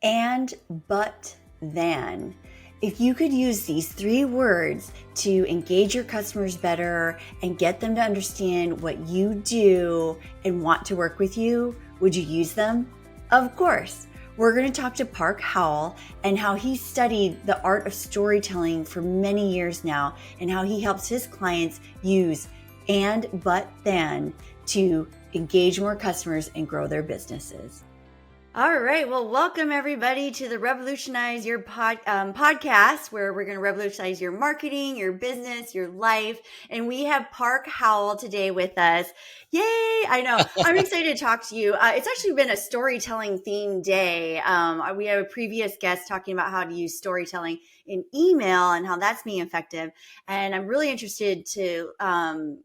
and, but, than. If you could use these three words to engage your customers better and get them to understand what you do and want to work with you, would you use them? Of course. We're going to talk to Park Howell and how he studied the art of storytelling for many years now and how he helps his clients use and, but, than to engage more customers and grow their businesses. All right. Well, welcome everybody to the Revolutionize Your podcast, where we're going to revolutionize your marketing, your business, your life. And we have Park Howell today with us. Yay. I know. I'm excited to talk to you. It's actually been a storytelling themed day. We have a previous guest talking about how to use storytelling in email and how that's being effective. And I'm really interested to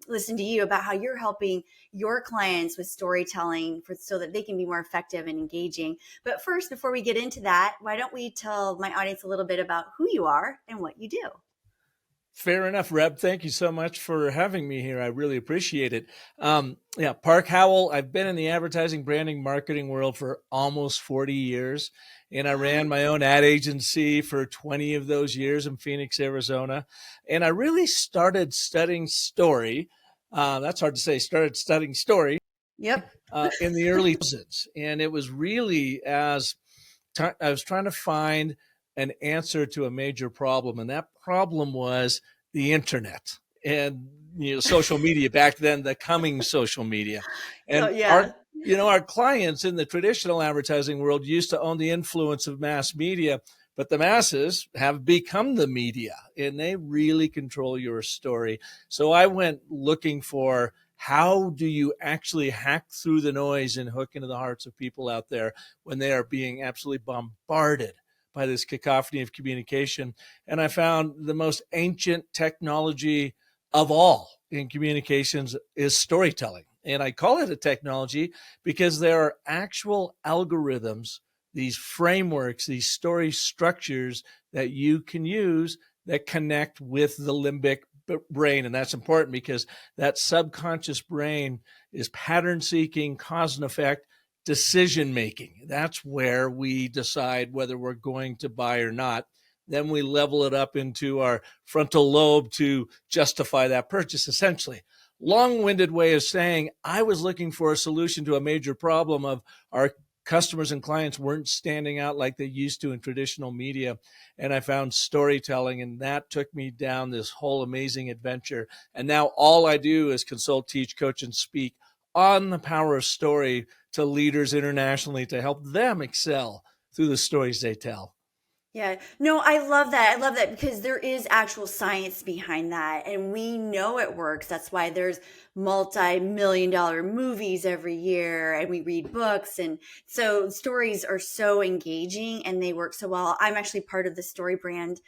listen to you about how you're helping your clients with storytelling so that they can be more effective and engaging. But first, before we get into that, why don't we tell my audience a little bit about who you are and what you do? Fair enough, Reb. Thank you so much for having me here. I really appreciate it. Park Howell. I've been in the advertising, branding, marketing world for almost 40 years. And I ran my own ad agency for 20 of those years in Phoenix, Arizona. And I really started studying story. That's hard to say, started studying story. Yep. In the early 2000s. And it was really as I was trying to find an answer to a major problem. And that problem was the internet and social media back then, the coming social media. And our clients in the traditional advertising world used to own the influence of mass media, but the masses have become the media and they really control your story. So I went looking for how do you actually hack through the noise and hook into the hearts of people out there when they are being absolutely bombarded by this cacophony of communication? And I found the most ancient technology of all in communications is storytelling. And I call it a technology because there are actual algorithms, these frameworks, these story structures that you can use that connect with the limbic brain. And that's important because that subconscious brain is pattern seeking, cause and effect, decision making. That's where we decide whether we're going to buy or not. Then we level it up into our frontal lobe to justify that purchase, essentially. Long-winded way of saying I was looking for a solution to a major problem of our customers and clients weren't standing out like they used to in traditional media. And I found storytelling, and that took me down this whole amazing adventure. And now all I do is consult, teach, coach, and speak on the power of story to leaders internationally to help them excel through the stories they tell. Yeah, no, I love that. I love that because there is actual science behind that and we know it works. That's why there's multi-million-dollar movies every year and we read books. And so stories are so engaging and they work so well. I'm actually part of the story brand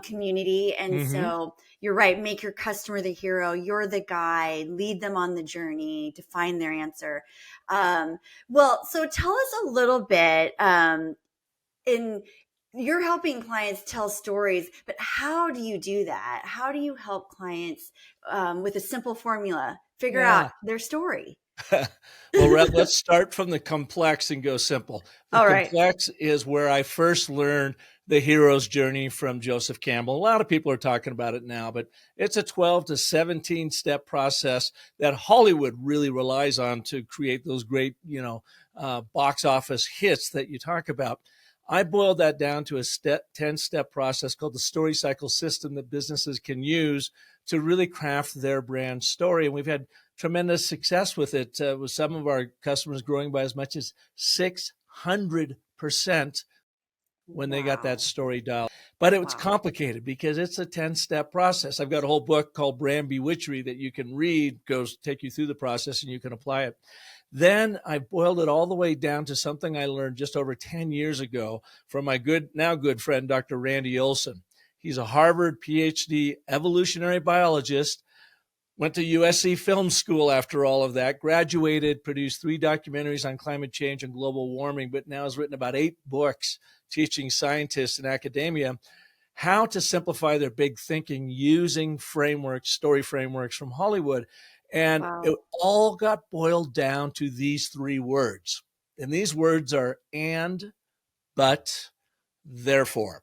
community. And so you're right. Make your customer the hero. You're the guide. Lead them on the journey to find their answer. So tell us a little bit you're helping clients tell stories, but how do you do that? How do you help clients with a simple formula figure out their story? Well, Rhett, let's start from the complex and go simple. The complex is where I first learned the hero's journey from Joseph Campbell. A lot of people are talking about it now, but it's a 12 to 17 step process that Hollywood really relies on to create those great, box office hits that you talk about. I boiled that down to a 10-step process called the story cycle system that businesses can use to really craft their brand story. And we've had tremendous success with it, with some of our customers growing by as much as 600% when they got that story dialed. But it's complicated because it's a 10-step process. I've got a whole book called Brand Bewitchery that you can read, take you through the process and you can apply it. Then I boiled it all the way down to something I learned just over 10 years ago from my good friend, Dr. Randy Olson. He's a Harvard PhD evolutionary biologist, went to USC Film School after all of that, graduated, produced 3 documentaries on climate change and global warming, but now has written about 8 books teaching scientists in academia how to simplify their big thinking using story frameworks from Hollywood. And it all got boiled down to these 3 words. And these words are and, but, therefore.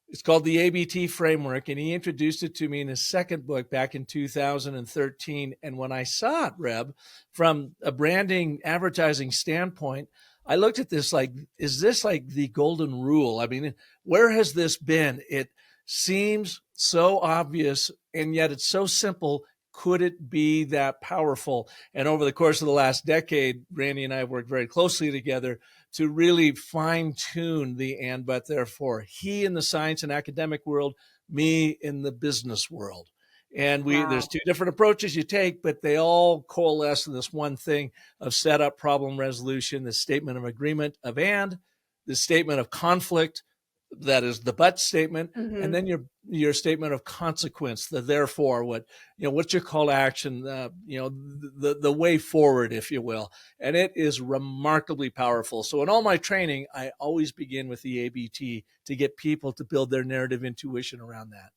It's called the ABT framework, and he introduced it to me in his second book back in 2013. And when I saw it, Reb, from a branding advertising standpoint, I looked at this like, is this like the golden rule? I mean, where has this been? It seems so obvious, and yet it's so simple. Could it be that powerful? And over the course of the last decade, Randy and I have worked very closely together to really fine tune the and, but, therefore. He in the science and academic world, me in the business world. And there's Wow. two different approaches you take, but they all coalesce in this one thing of setup, problem resolution, the statement of agreement of and, the statement of conflict, that is the but statement, and Mm-hmm. then your statement of consequence, the therefore, what's your call to action, the way forward, if you will. And it is remarkably powerful. So in all my training, I always begin with the ABT to get people to build their narrative intuition around that.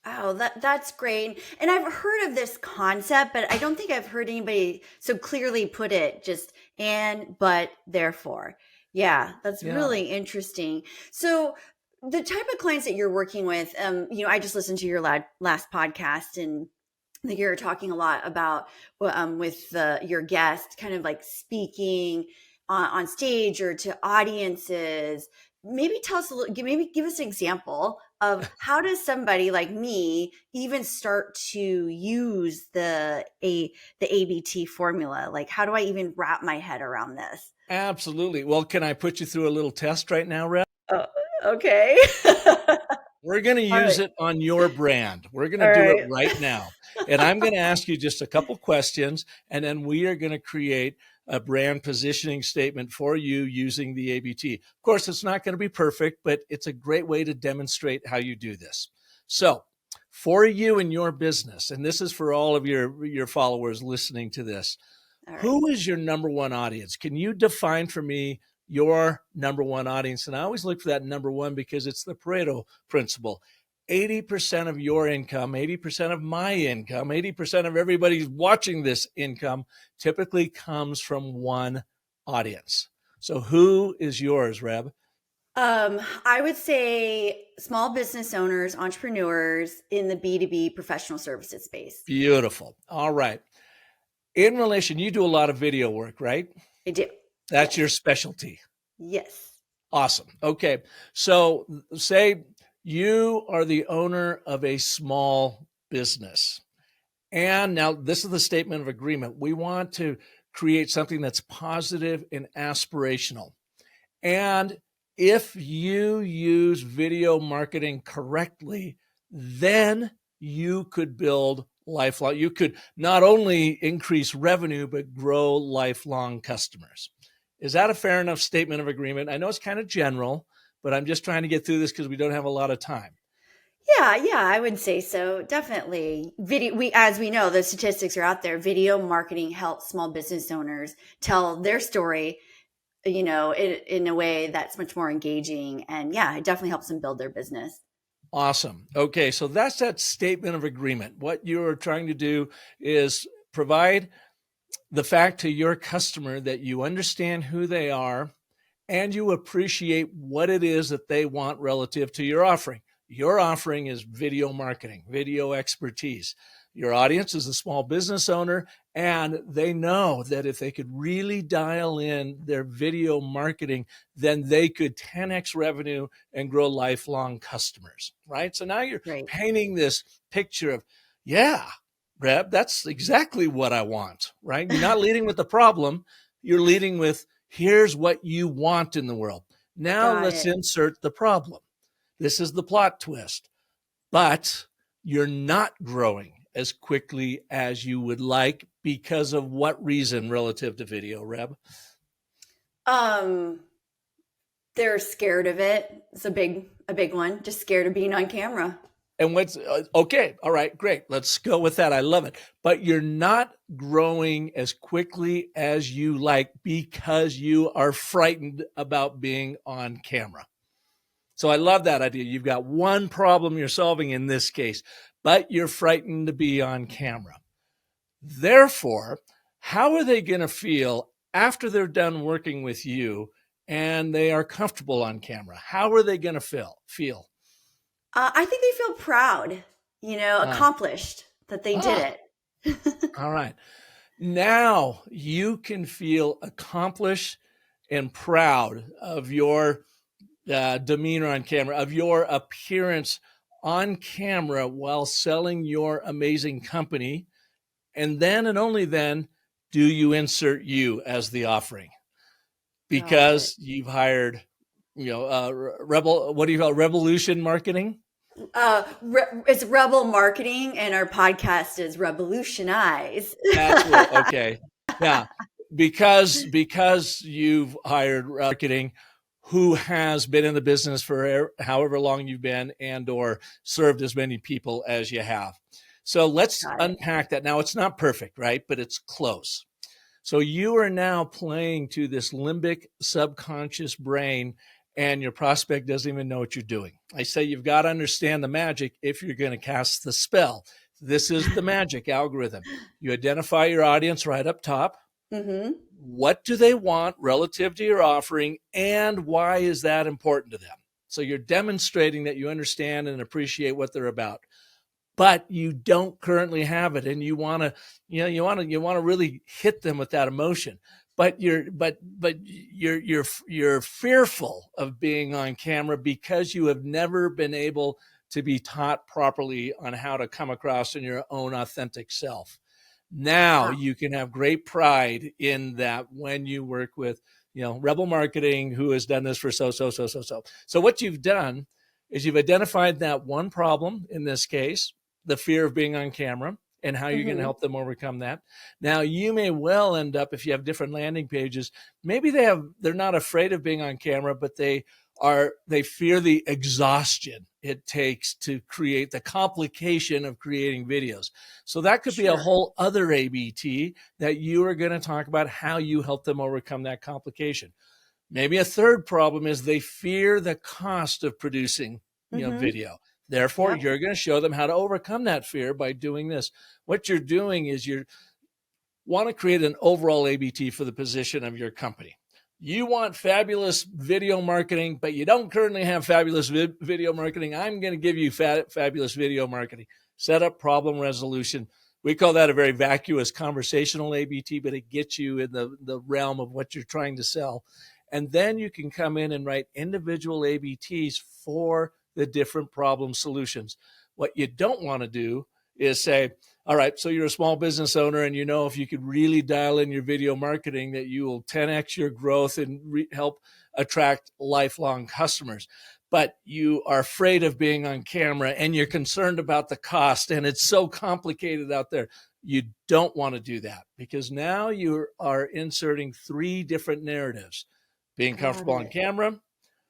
Oh, that's great. And I've heard of this concept, but I don't think I've heard anybody so clearly put it, just and, but, therefore. Yeah, that's Yeah. really interesting. So the type of clients that you're working with, I just listened to your last podcast, and I think you're talking a lot about with your guest kind of like speaking on stage or to audiences. Maybe tell us a little, maybe give us an example of how does somebody like me even start to use the ABT formula? Like, how do I even wrap my head around this? Absolutely. Well, can I put you through a little test right now, Reb? Oh, okay. We're going to All use right. it on your brand. We're going to All do it right. right now. And I'm going to ask you just a couple questions, and then we are going to create a brand positioning statement for you using the ABT. Of course, it's not going to be perfect, but it's a great way to demonstrate how you do this. So, for you and your business, and this is for all of your followers listening to this, All right. who is your number one audience? Can you define for me your number one audience? And I always look for that number one because it's the Pareto principle. 80% of your income, 80% of my income, 80% of everybody watching this income typically comes from one audience. So who is yours, Reb? I would say small business owners, entrepreneurs in the B2B professional services space. Beautiful. All right. In relation, you do a lot of video work, right? I do. That's your Yes. specialty. Yes. Awesome. Okay. So say you are the owner of a small business. And now this is the statement of agreement. We want to create something that's positive and aspirational. And if you use video marketing correctly, then you could build lifelong. You could not only increase revenue, but grow lifelong customers. Is that a fair enough statement of agreement? I know it's kind of general, but I'm just trying to get through this because we don't have a lot of time. Yeah, I would say so. Definitely. As we know, the statistics are out there. Video marketing helps small business owners tell their story, in a way that's much more engaging. And yeah, it definitely helps them build their business. Awesome. Okay, so that's that statement of agreement. What you're trying to do is provide the fact to your customer that you understand who they are and you appreciate what it is that they want relative to your offering. Your offering is video marketing, video expertise. Your audience is a small business owner, and they know that if they could really dial in their video marketing, then they could 10x revenue and grow lifelong customers, right? So now you're Great. painting this picture of, yeah, Reb, that's exactly what I want, right? You're not leading with the problem. You're leading with, here's what you want in the world. Now Got let's it. insert the problem. This is the plot twist, but you're not growing as quickly as you would like because of what reason relative to video, Reb? Um, they're scared of it. It's a big one. Just scared of being on camera. And what's okay? All right, great. Let's go with that. I love it. But you're not growing as quickly as you like because you are frightened about being on camera. So I love that idea. You've got one problem you're solving in this case, but you're frightened to be on camera. Therefore, how are they going to feel after they're done working with you and they are comfortable on camera, how are they going to feel? I think they feel proud, accomplished that they did Ah, it. all right. Now you can feel accomplished and proud of your demeanor on camera, of your appearance on camera while selling your amazing company. And then and only then do you insert you as the offering, Got it. because you've hired, rebel, what do you call it? Revolution marketing? It's Rebel Marketing, and our podcast is Revolutionize. That's what, okay. Yeah. Because you've hired marketing who has been in the business for however long you've been and or served as many people as you have. So let's Got it. unpack that. Now it's not perfect, right? But it's close. So you are now playing to this limbic subconscious brain, and your prospect doesn't even know what you're doing. I say you've got to understand the magic if you're going to cast the spell. This is the magic algorithm. You identify your audience right up top. Mm-hmm. What do they want relative to your offering, and why is that important to them? So you're demonstrating that you understand and appreciate what they're about, but you don't currently have it, and you want to, you want to really hit them with that emotion. But you're fearful of being on camera because you have never been able to be taught properly on how to come across in your own authentic self. Now Wow. you can have great pride in that when you work with, Rebel Marketing, who has done this for so. So what you've done is you've identified that one problem, in this case, the fear of being on camera, and how you're going to Mm-hmm. help them overcome that. Now you may well end up, if you have different landing pages, maybe they're not afraid of being on camera, but they fear the exhaustion it takes to create the complication of creating videos. So that could be a Sure. whole other ABT that you are going to talk about, how you help them overcome that complication. Maybe a third problem is they fear the cost of producing, Mm-hmm. video. Therefore, Yep. you're going to show them how to overcome that fear by doing this. What you're doing is you want to create an overall ABT for the position of your company. You want fabulous video marketing, but you don't currently have fabulous video marketing. I'm going to give you fabulous video marketing. Set up problem resolution. We call that a very vacuous conversational ABT, but it gets you in the realm of what you're trying to sell. And then you can come in and write individual ABTs for the different problem solutions. What you don't want to do is say, all right, so you're a small business owner, and if you could really dial in your video marketing, that you will 10x your growth and help attract lifelong customers. But you are afraid of being on camera, and you're concerned about the cost, and it's so complicated out there. You don't want to do that, because now you are inserting 3 different narratives: being Got comfortable on it. camera,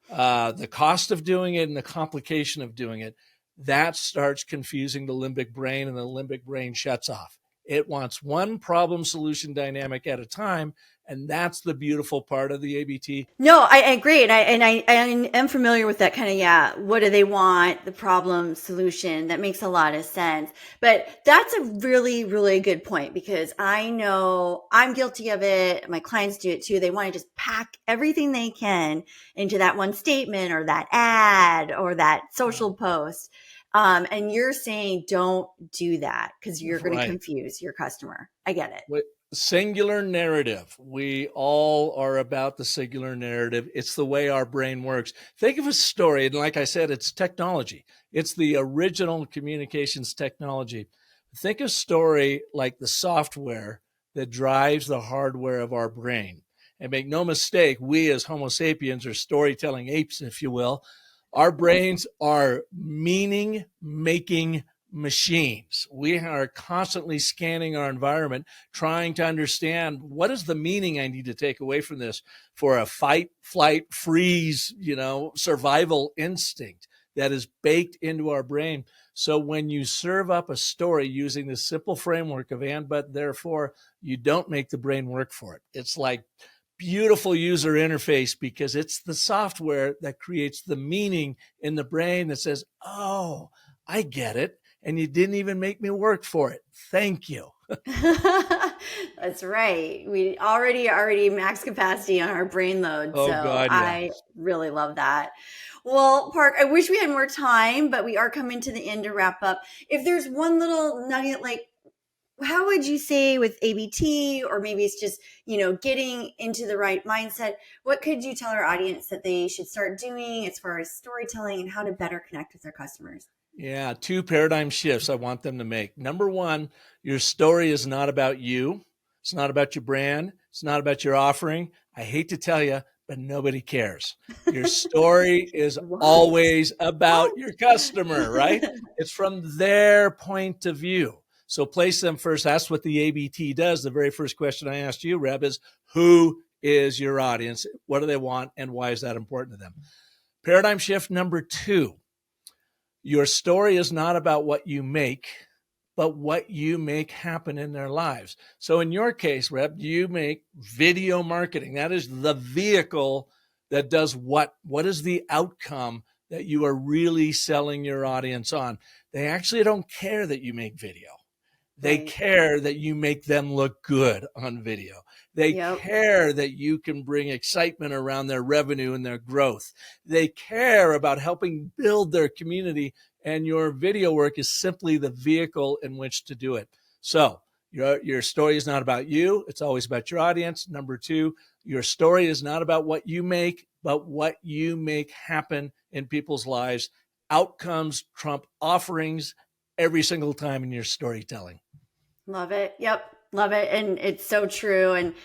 the cost of doing it, and the complication of doing it. That starts confusing the limbic brain, and the limbic brain shuts off. It wants one problem solution dynamic at a time, and that's the beautiful part of the ABT. No, I agree, and I am familiar with that kind of, yeah. What do they want? The problem solution. That makes a lot of sense. But that's a really, really good point, because I know I'm guilty of it. My clients do it too. They want to just pack everything they can into that one statement or that ad or that social post. And you're saying don't do that because you're going to Right. confuse your customer. I get it. Singular narrative. We all are about the singular narrative. It's the way our brain works. Think of a story, and like I said, it's technology. It's the original communications technology. Think of a story like the software that drives the hardware of our brain. And make no mistake, we as Homo sapiens are storytelling apes, if you will. Our brains are meaning making machines. We are constantly scanning our environment, trying to understand what is the meaning I need to take away from this for a fight, flight, freeze, survival instinct that is baked into our brain. So when you serve up a story using this simple framework of and, but, therefore, you don't make the brain work for it. It's like beautiful user interface, because it's the software that creates the meaning in the brain that says, oh, I get it. And you didn't even make me work for it. Thank you. That's right. We already max capacity on our brain load. Oh So God, yeah. I really love that. Well, Park, I wish we had more time, but we are coming to the end to wrap up. If there's one little nugget, like how would you say with ABT, or maybe it's just, getting into the right mindset, what could you tell our audience that they should start doing as far as storytelling and how to better connect with their customers? Yeah, two paradigm shifts I want them to make. Number one, your story is not about you. It's not about your brand. It's not about your offering. I hate to tell you, but nobody cares. Your story is What? always about What? your customer, right? It's from their point of view. So place them first. That's what the ABT does. The very first question I asked you, Reb, is who is your audience? What do they want? And why is that important to them? Paradigm shift number two. Your story is not about what you make, but what you make happen in their lives. So in your case, Reb, you make video marketing. That is the vehicle that does what? What is the outcome that you are really selling your audience on? They actually don't care that you make video. They Right. care that you make them look good on video. They Yep. care that you can bring excitement around their revenue and their growth. They care about helping build their community, and your video work is simply the vehicle in which to do it. So your story is not about you. It's always about your audience. Number two, your story is not about what you make, but what you make happen in people's lives. Outcomes trump offerings every single time in your storytelling. Love it. Yep. Love it. And it's so true. And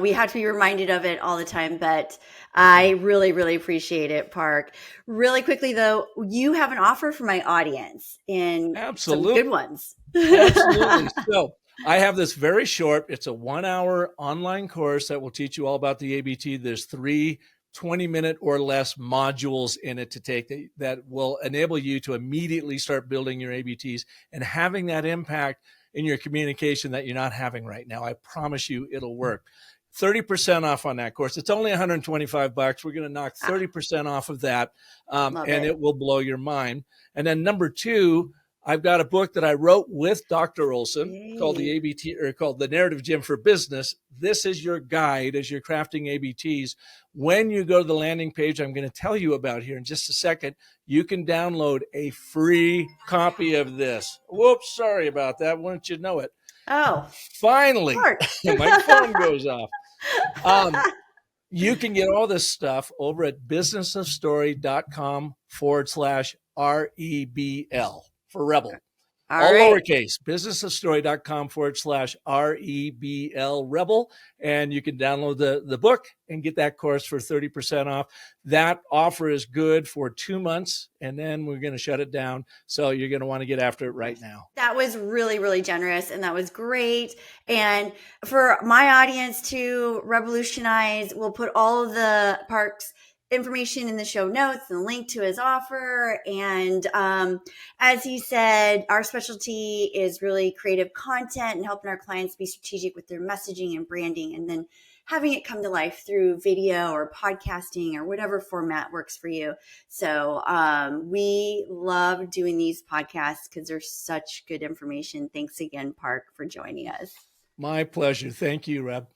we have to be reminded of it all the time. But I really, really appreciate it, Park. Really quickly, though, you have an offer for my audience and some Absolutely. good ones. Absolutely. So I have this very short, it's a 1 hour online course that will teach you all about the ABT. There's 3 20-minute or less modules in it to take that will enable you to immediately start building your ABTs and having that impact in your communication that you're not having right now. I promise you it'll work. 30% off on that course. It's only $125. We're going to knock 30% off of that, Love and it. it will blow your mind. And then number two, I've got a book that I wrote with Dr. Olson called the Yay. ABT, or called The Narrative Gym for Business. This is your guide as you're crafting ABTs. When you go to the landing page I'm going to tell you about here in just a second, you can download a free copy of this. Whoops, sorry about that. Wouldn't you know it? Oh, Finally, Park. my phone goes off. You can get all this stuff over at businessofstory.com/REBL for Rebel. All All right. lowercase, businessofstory.com/REBL Rebel. And you can download the book and get that course for 30% off. That offer is good for 2 months, and then we're going to shut it down. So you're going to want to get after it right now. That was really, really generous, and that was great. And for my audience to revolutionize, we'll put all of the Park's information in the show notes and a link to his offer. And as he said, our specialty is really creative content and helping our clients be strategic with their messaging and branding, and then having it come to life through video or podcasting or whatever format works for you. So we love doing these podcasts because there's such good information. Thanks again, Park, for joining us. My pleasure. Thank you, Reb.